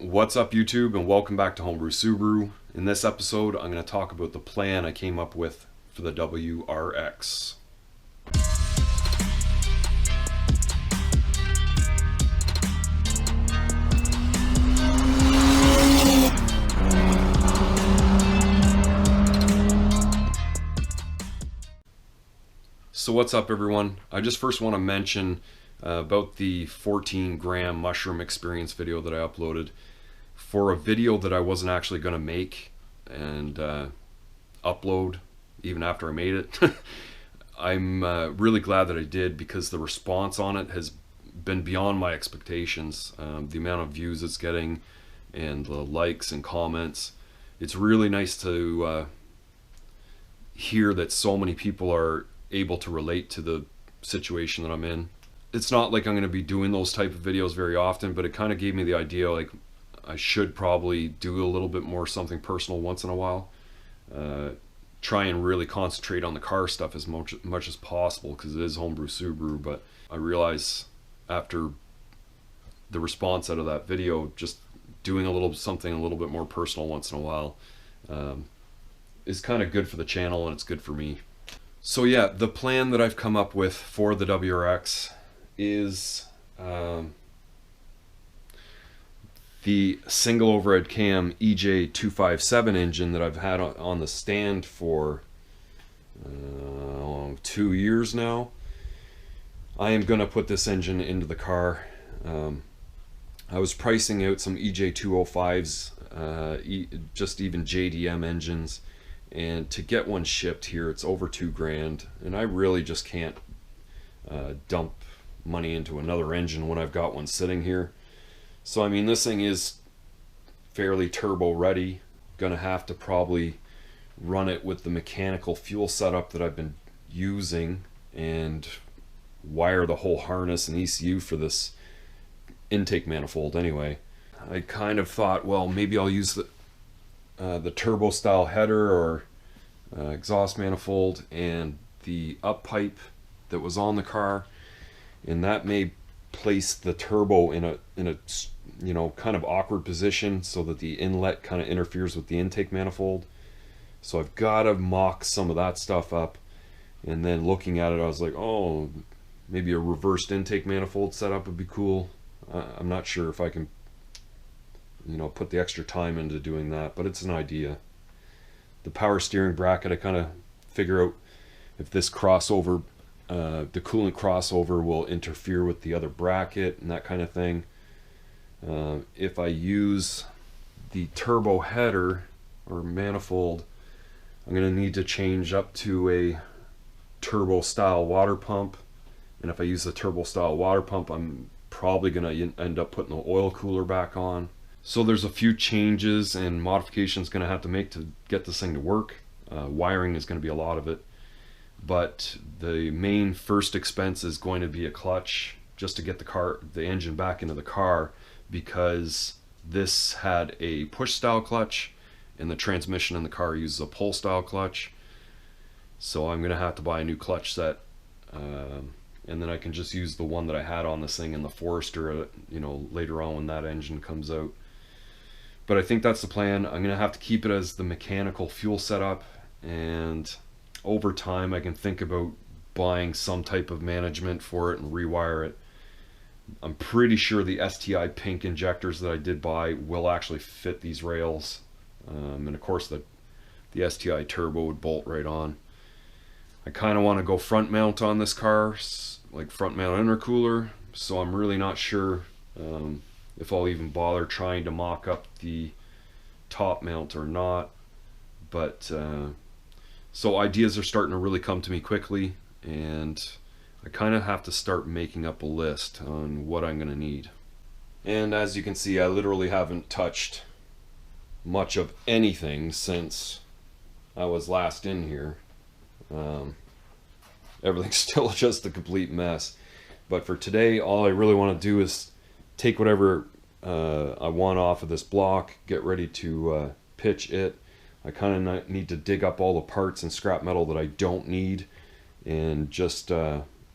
What's up YouTube, and welcome back to Homebrew Subaru. In this episode I'm going to talk about the plan I came up with for the WRX. So what's up everyone? I just first want to mention about the 14-gram mushroom experience video that I uploaded. For a video that I wasn't actually going to make and upload even after I made it, I'm really glad that I did, because the response on it has been beyond my expectations. The amount of views it's getting and the likes and comments, it's really nice to hear that so many people are able to relate to the situation that I'm in. It's not like I'm going to be doing those type of videos very often, but it kind of gave me the idea like I should probably do a little bit more something personal once in a while. Try and really concentrate on the car stuff as much as possible, because it is Homebrew Subaru. But I realize after the response out of that video, just doing something a little bit more personal once in a while is kind of good for the channel, and it's good for me. So yeah, the plan that I've come up with for the WRX is the single overhead cam EJ257 engine that I've had on the stand for 2 years now. I am going to put this engine into the car. I was pricing out some EJ205s, just even JDM engines, and to get one shipped here it's over $2,000, and I really just can't dump money into another engine when I've got one sitting here. So I mean, this thing is fairly turbo ready. Gonna have to probably run it with the mechanical fuel setup that I've been using and wire the whole harness and ECU for this intake manifold anyway. I kind of thought, well, maybe I'll use the turbo style header or exhaust manifold and the up pipe that was on the car, and that may place the turbo in a you know, kind of awkward position so that the inlet kind of interferes with the intake manifold. So I've got to mock some of that stuff up, and then looking at it I was like, oh, maybe a reversed intake manifold setup would be cool. I'm not sure if I can, you know, put the extra time into doing that, but it's an idea. The power steering bracket, I kind of figure out if this crossover, the coolant crossover, will interfere with the other bracket and that kind of thing. If I use the turbo header or manifold, I'm going to need to change up to a turbo style water pump, and if I use the turbo style water pump, I'm probably going to end up putting the oil cooler back on. So there's a few changes and modifications going to have to make to get this thing to work. Wiring is going to be a lot of it, but the main first expense is going to be a clutch, just to get the engine back into the car, because this had a push style clutch and the transmission in the car uses a pull style clutch. So I'm going to have to buy a new clutch set, and then I can just use the one that I had on this thing in the Forester, you know, later on when that engine comes out. But I think that's the plan. I'm going to have to keep it as the mechanical fuel setup, and over time I can think about buying some type of management for it and rewire it. I'm pretty sure the STI pink injectors that I did buy will actually fit these rails, and of course the STI turbo would bolt right on. I kind of want to go front mount on this car, like front mount intercooler, so I'm really not sure if I'll even bother trying to mock up the top mount or not. But so ideas are starting to really come to me quickly, and I kind of have to start making up a list on what I'm going to need. And as you can see, I literally haven't touched much of anything since I was last in here. Everything's still just a complete mess. But for today, all I really want to do is take whatever I want off of this block, get ready to pitch it. I kind of need to dig up all the parts and scrap metal that I don't need, and just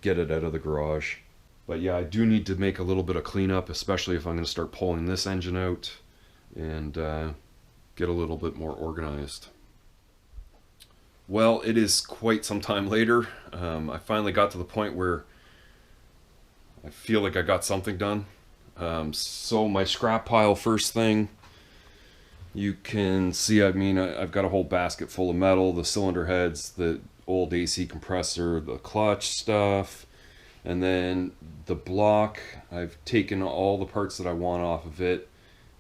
get it out of the garage. But yeah, I do need to make a little bit of cleanup, especially if I'm going to start pulling this engine out. and get a little bit more organized. Well, it is quite some time later. I finally got to the point where I feel like I got something done. So my scrap pile, first thing, you can see, I mean, I've got a whole basket full of metal, the cylinder heads, the old AC compressor, the clutch stuff, and then the block. I've taken all the parts that I want off of it.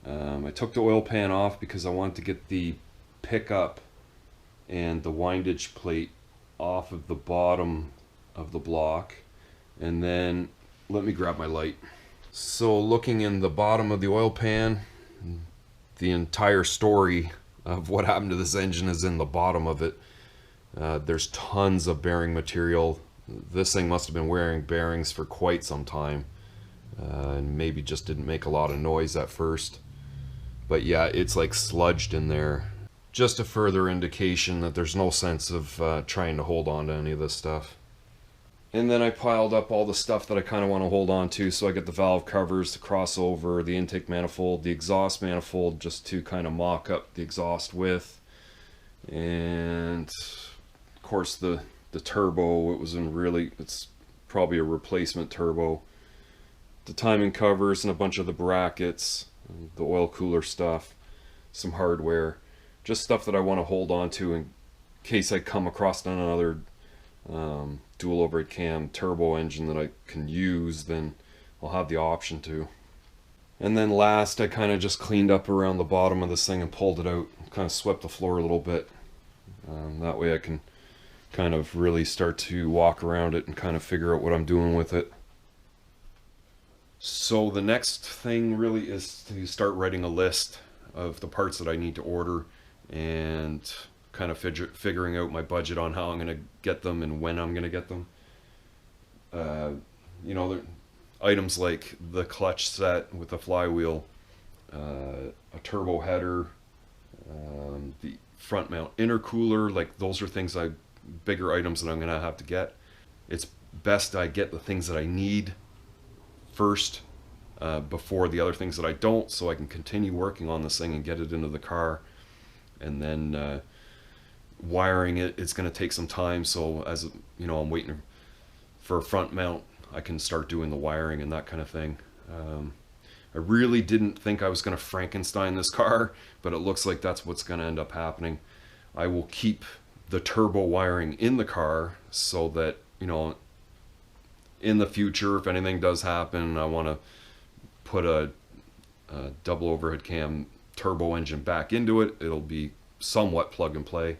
I took the oil pan off because I wanted to get the pickup and the windage plate off of the bottom of the block. And then let me grab my light. So looking in the bottom of the oil pan, the entire story of what happened to this engine is in the bottom of it. There's tons of bearing material. This thing must have been wearing bearings for quite some time, and maybe just didn't make a lot of noise at first. But yeah, it's like sludged in there. Just a further indication that there's no sense of trying to hold on to any of this stuff. And then I piled up all the stuff that I kind of want to hold on to. So I get the valve covers, the crossover, the intake manifold, the exhaust manifold, just to kind of mock up the exhaust with. And of course the turbo, it's probably a replacement turbo. The timing covers and a bunch of the brackets, the oil cooler stuff, some hardware. Just stuff that I want to hold on to in case I come across another dual overhead cam turbo engine that I can use, then I'll have the option to. And then last, I kind of just cleaned up around the bottom of this thing and pulled it out, kind of swept the floor a little bit. That way I can kind of really start to walk around it and kind of figure out what I'm doing with it. So the next thing really is to start writing a list of the parts that I need to order, and kind of figuring out my budget on how I'm going to get them and when I'm going to get them. You know, items like the clutch set with the flywheel, a turbo header, the front mount intercooler, like those are things bigger items that I'm going to have to get. It's best I get the things that I need first before the other things that I don't, so I can continue working on this thing and get it into the car. And then wiring it's going to take some time, so as you know, I'm waiting for a front mount, I can start doing the wiring and that kind of thing. I really didn't think I was going to Frankenstein this car, but it looks like that's what's going to end up happening. I will keep the turbo wiring in the car so that, you know, in the future, if anything does happen, I want to put a double overhead cam turbo engine back into it, it'll be somewhat plug and play.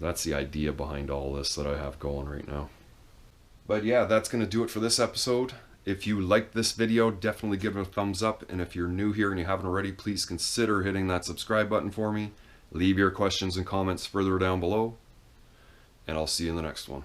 That's the idea behind all this that I have going right now. But yeah, that's going to do it for this episode. If you liked this video, definitely give it a thumbs up. And if you're new here and you haven't already, please consider hitting that subscribe button for me. Leave your questions and comments further down below. And I'll see you in the next one.